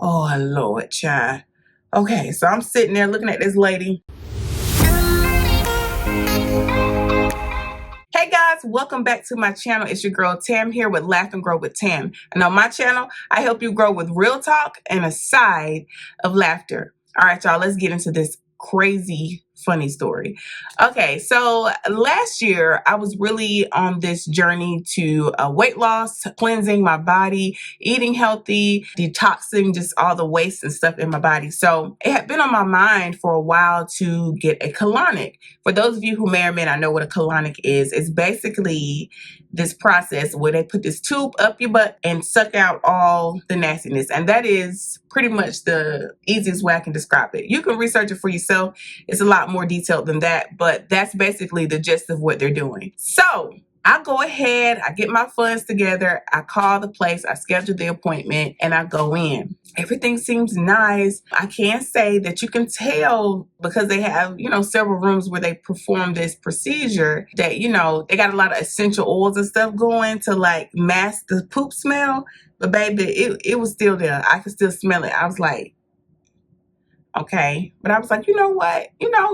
Oh, Lord, child. Okay, so I'm sitting there looking at this lady. Hey guys, welcome back to my channel. It's your girl Tam here with Laugh and Grow with Tam. And on my channel, I help you grow with real talk and a side of laughter. All right, y'all, let's get into this crazy funny story. Okay, so last year I was really on this journey to weight loss, cleansing my body, eating healthy, detoxing just all the waste and stuff in my body. So it had been on my mind for a while to get a colonic. For those of you who may or may not know what a colonic is, it's basically this process where they put this tube up your butt and suck out all the nastiness. And that is pretty much the easiest way I can describe it. You can research it for yourself. It's a lot more detailed than that, but that's basically the gist of what they're doing. So I go ahead, I get my funds together, I call the place, I schedule the appointment, and I go in. Everything seems nice. I can't say that you can tell because they have, several rooms where they perform this procedure that, they got a lot of essential oils and stuff going to like mask the poop smell. But baby, it was still there. I could still smell it. I was like, okay. But I was like, you know what?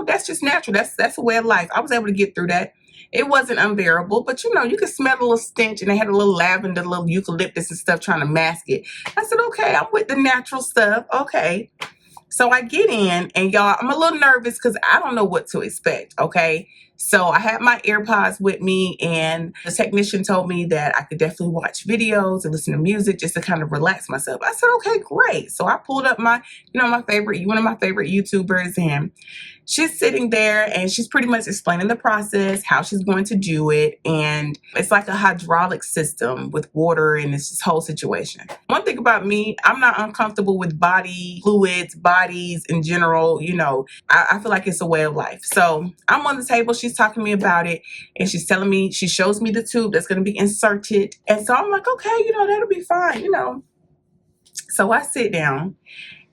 That's just natural. That's a way of life. I was able to get through that. It wasn't unbearable, but you could smell a little stench, and they had a little lavender, a little eucalyptus and stuff trying to mask it. I said, okay, I'm with the natural stuff. Okay. So I get in, and y'all, I'm a little nervous because I don't know what to expect, okay? So I had my AirPods with me, and the technician told me that I could definitely watch videos and listen to music just to kind of relax myself. I said, okay, great. So I pulled up my, one of my favorite YouTubers, and she's sitting there and she's pretty much explaining the process, how she's going to do it. And it's like a hydraulic system with water, and it's this whole situation. One thing about me, I'm not uncomfortable with body fluids, bodies in general. I feel like it's a way of life. So I'm on the table. She's talking to me about it, and she's telling me, she shows me the tube that's going to be inserted. And so I'm like, okay, that'll be fine, So I sit down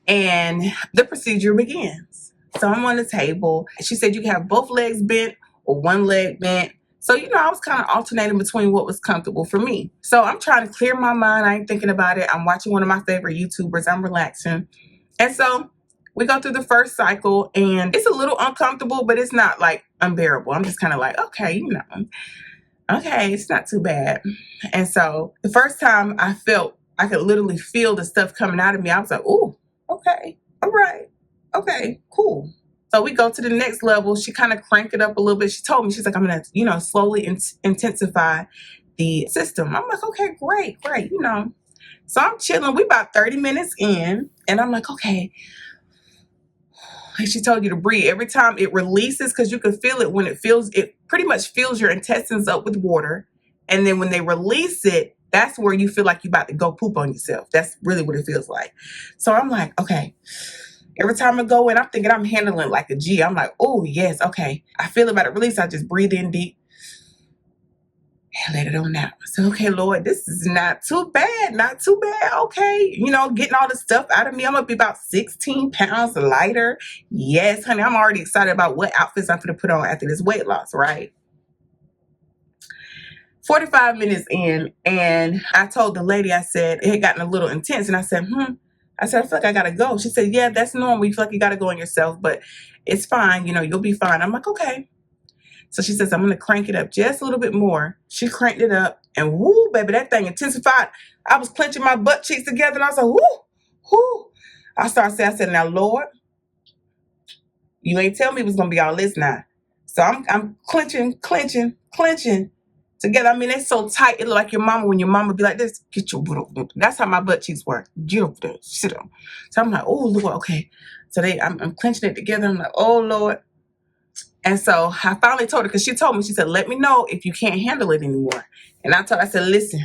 and the procedure begins. So I'm on the table. She said you can have both legs bent or one leg bent. So, I was kind of alternating between what was comfortable for me. So I'm trying to clear my mind. I ain't thinking about it. I'm watching one of my favorite YouTubers. I'm relaxing. And so we go through the first cycle, and it's a little uncomfortable, but it's not like unbearable. I'm just kind of like, okay, okay, it's not too bad. And so the first time I could literally feel the stuff coming out of me. I was like, ooh, okay, all right, okay, cool. So we go to the next level. She kind of cranked it up a little bit. She told me, she's like, I'm going to, slowly intensify the system. I'm like, okay, great. So I'm chilling. We about 30 minutes in, and I'm like, okay. And she told you to breathe. Every time it releases, because you can feel it when it pretty much fills your intestines up with water. And then when they release it, that's where you feel like you're about to go poop on yourself. That's really what it feels like. So I'm like, okay. Every time I go in, I'm thinking I'm handling like a G. I'm like, oh, yes, okay. I feel about to release. I just breathe in deep and let it on out. So, okay, Lord, this is not too bad. Not too bad. Okay. Getting all the stuff out of me. I'm going to be about 16 pounds lighter. Yes, honey, I'm already excited about what outfits I'm going to put on after this weight loss, right? 45 minutes in, and I told the lady, I said, it had gotten a little intense, and I said, I said, I feel like I got to go. She said, yeah, that's normal. You feel like you got to go on yourself, but it's fine. You'll be fine. I'm like, okay. So she says, I'm going to crank it up just a little bit more. She cranked it up, and woo, baby, that thing intensified. I was clenching my butt cheeks together, and I was like, woo. I said, now, Lord, you ain't tell me it was going to be all this now. So I'm clenching together. I mean, it's so tight. It look like your mama, when your mama be like this, get your butt over. That's how my butt cheeks were. Get over there, sit down. So I'm like, oh, Lord, okay. So I'm clenching it together. I'm like, oh, Lord. And so I finally told her, because she told me, she said, let me know if you can't handle it anymore. And I said, listen,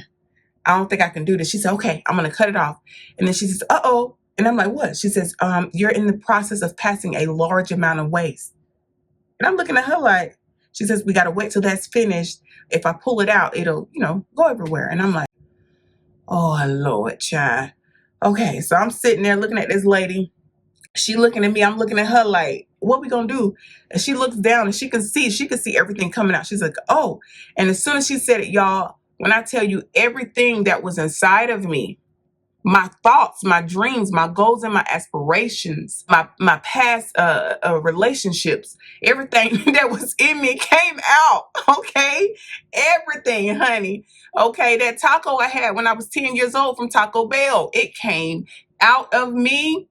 I don't think I can do this. She said, okay, I'm going to cut it off. And then she says, uh-oh. And I'm like, what? She says, you're in the process of passing a large amount of waste. And I'm looking at her like, she says, we got to wait till that's finished. If I pull it out, it'll, go everywhere. And I'm like, oh, Lord, child. Okay, so I'm sitting there looking at this lady. She looking at me. I'm looking at her like, what we gonna do? And she looks down, and she can see everything coming out. She's like, oh. And as soon as she said it, y'all, when I tell you everything that was inside of me my thoughts, my dreams, my goals, and my aspirations, my past relationships, everything that was in me came out. Okay, everything, honey. Okay, that taco I had when I was 10 years old from Taco Bell, it came out of me.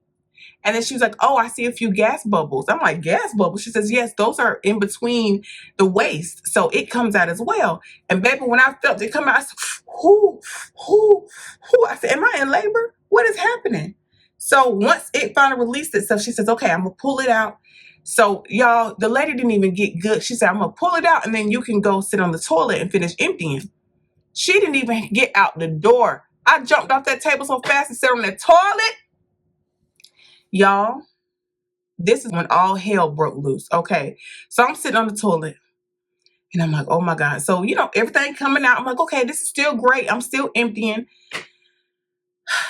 And then she was like, "Oh, I see a few gas bubbles." I'm like, "Gas bubbles?" She says, "Yes, those are in between the waist. So it comes out as well." And baby, when I felt it come out, I said, whoo, whoo, whoo. I said, "Am I in labor? What is happening?" So once it finally released itself, she says, "Okay, I'm going to pull it out." So y'all, the lady didn't even get good. She said, "I'm going to pull it out and then you can go sit on the toilet and finish emptying." She didn't even get out the door. I jumped off that table so fast and sat on the toilet. Y'all, this is when all hell broke loose. Okay. So I'm sitting on the toilet and I'm like, oh my God. So, everything coming out. I'm like, okay, this is still great. I'm still emptying.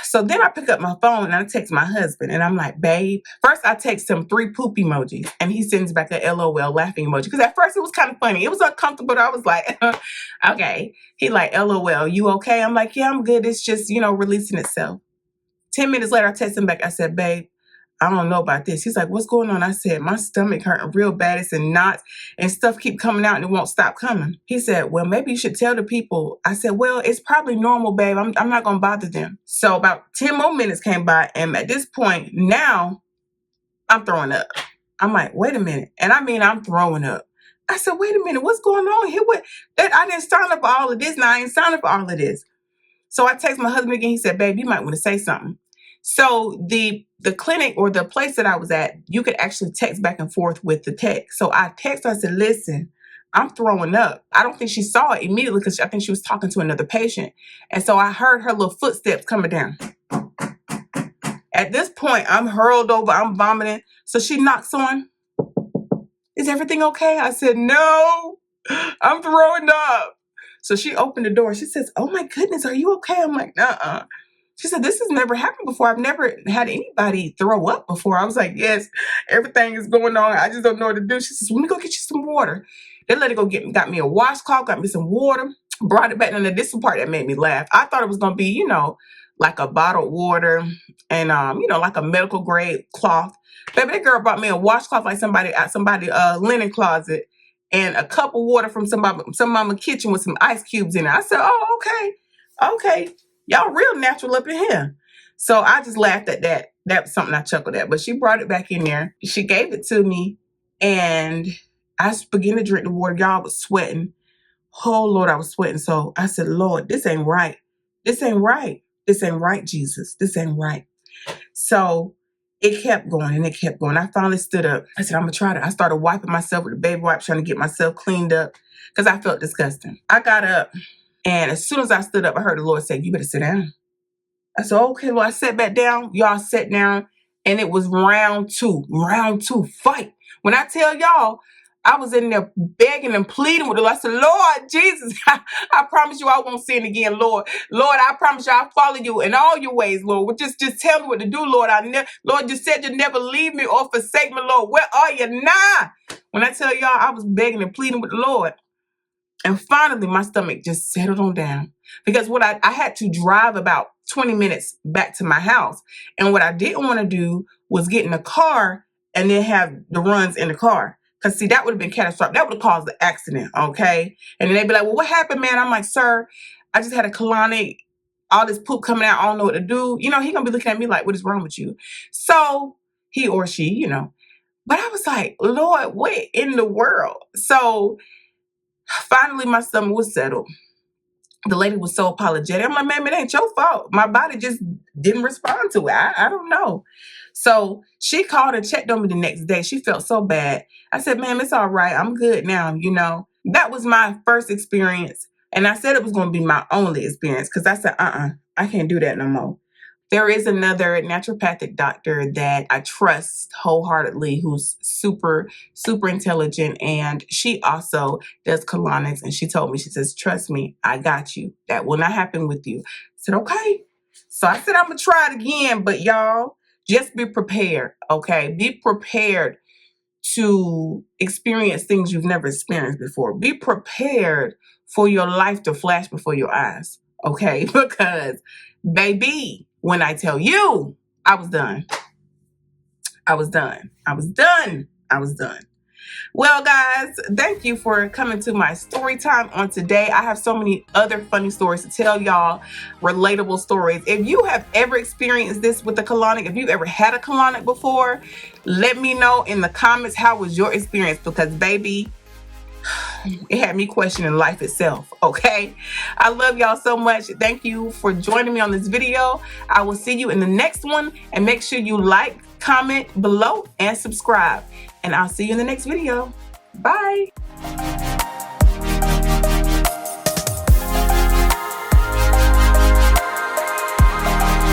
So then I pick up my phone and I text my husband and I'm like, "Babe," first I text him 3 poop emojis and he sends back a LOL laughing emoji. Because at first it was kind of funny. It was uncomfortable. I was like, okay. He like, "LOL, you okay?" I'm like, "Yeah, I'm good. It's just, releasing itself." 10 minutes later, I text him back. I said, "Babe, I don't know about this." He's like, "What's going on?" I said, "My stomach hurting real bad. It's in knots and stuff keep coming out and it won't stop coming." He said, "Well, maybe you should tell the people." I said, "Well, it's probably normal, babe. I'm not going to bother them." So about 10 more minutes came by. And at this point, now I'm throwing up. I'm like, wait a minute. And I mean, I'm throwing up. I said, wait a minute. What's going on here? I didn't sign up for all of this. Now I ain't signed up for all of this. So I text my husband again. He said, "Babe, you might want to say something." So the clinic or the place that I was at, you could actually text back and forth with the text. So I texted her, I said, "Listen, I'm throwing up." I don't think she saw it immediately because I think she was talking to another patient. And so I heard her little footsteps coming down. At this point, I'm hurled over, I'm vomiting. So she knocks on, "Is everything okay?" I said, "No, I'm throwing up." So she opened the door. She says, "Oh my goodness, are you okay?" I'm like, "Uh-uh." She said, "This has never happened before. I've never had anybody throw up before." I was like, "Yes, everything is going on. I just don't know what to do." She says, "Let me go get you some water." They let her go got me a washcloth, got me some water, brought it back. And this is the part that made me laugh. I thought it was going to be, like a bottled water and, like a medical grade cloth. Baby, that girl brought me a washcloth like somebody linen closet and a cup of water from some mama kitchen with some ice cubes in it. I said, "Oh, okay. Okay. Y'all real natural up in here." So I just laughed at that. That was something I chuckled at. But she brought it back in there. She gave it to me. And I began to drink the water. Y'all was sweating. Oh, Lord, I was sweating. So I said, "Lord, this ain't right. This ain't right. This ain't right, Jesus. This ain't right." So it kept going and it kept going. I finally stood up. I said, "I'm going to try it." I started wiping myself with the baby wipe, trying to get myself cleaned up because I felt disgusting. I got up. And as soon as I stood up, I heard the Lord say, "You better sit down." I said, "Okay, Lord." I sat back down. Y'all sat down. And it was round two, fight. When I tell y'all, I was in there begging and pleading with the Lord. I said, "Lord Jesus, I promise you I won't sin again, Lord. Lord, I promise you I'll follow you in all your ways, Lord. Just tell me what to do, Lord. Lord, you said you'd never leave me or forsake me, Lord. Where are you now?" When I tell y'all, I was begging and pleading with the Lord. And finally, my stomach just settled on down because what I had to drive about 20 minutes back to my house. And what I didn't want to do was get in the car and then have the runs in the car. Because, see, that would have been catastrophic. That would have caused the accident, okay? And then they'd be like, "Well, what happened, man?" I'm like, "Sir, I just had a colonic, all this poop coming out. I don't know what to do." He going to be looking at me like, "What is wrong with you?" So he or she, But I was like, "Lord, what in the world?" So finally, my stomach was settled. The lady was so apologetic. I'm like, "Ma'am, it ain't your fault. My body just didn't respond to it. I don't know." So she called and checked on me the next day. She felt so bad. I said, "Ma'am, it's all right. I'm good now." That was my first experience. And I said it was going to be my only experience because I said, I can't do that no more. There is another naturopathic doctor that I trust wholeheartedly who's super, super intelligent. And she also does colonics. And she told me, she says, "Trust me, I got you. That will not happen with you." I said, "Okay." So I said, "I'm going to try it again." But y'all, just be prepared, okay? Be prepared to experience things you've never experienced before. Be prepared for your life to flash before your eyes, okay? Because, baby, when I tell you I was done. I was done. I was done. I was done. Well, guys, thank you for coming to my story time on today. I have so many other funny stories to tell y'all, relatable stories. If you have ever experienced this with the colonic, if you've ever had a colonic before, let me know in the comments how was your experience, because baby, it had me questioning life itself, okay? I love y'all so much. Thank you for joining me on this video. I will see you in the next one, and make sure you like, comment below, and subscribe. And I'll see you in the next video. Bye.